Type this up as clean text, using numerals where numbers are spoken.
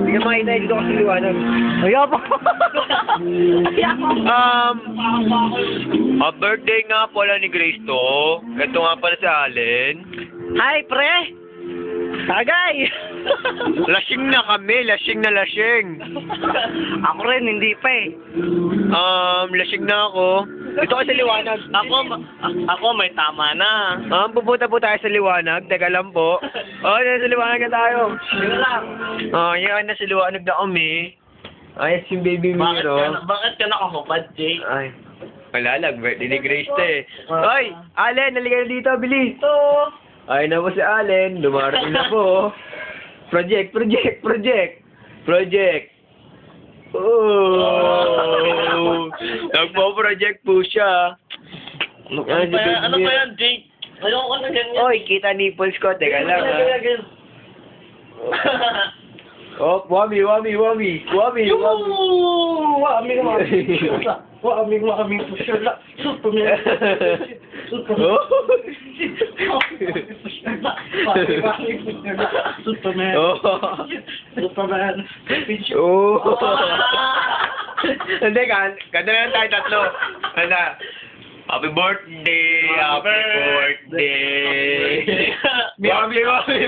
Hindi ka makita dito kasi liwanag. Ayaw po. Birthday nga pala ni Grace to. Ito nga pala si Allen. Hi, pre. Tagay. Lasing na kami, lasing na lasing. Ako rin, hindi pa eh. Lasing na ako. Dito kasi liwanag. Ako may tama na. Pupunta po tayo sa liwanag. Teka lang po. Nasa liwanag na tayo. Yun lang. Yan, nasa liwanag na kami. Ay, si baby Miro. Bakit ka nakahubad, Jay? Ay, wala lang. Birthday ni Grace to eh. Hoy, Allen, naliga na dito, bilis. Ito. Ay na po si Allen. Dumarating na po. Project. Oh! Nagpo-project po siya. Ano pa yan, Jay? Ayoko na ganyan. Oy, kita nipples ko. Teka lang ha. Oh, wami. Wami. Superman. Oh. Hindi ka. Ganda na lang tayo tatlo. Happy birthday. Wami. Wami.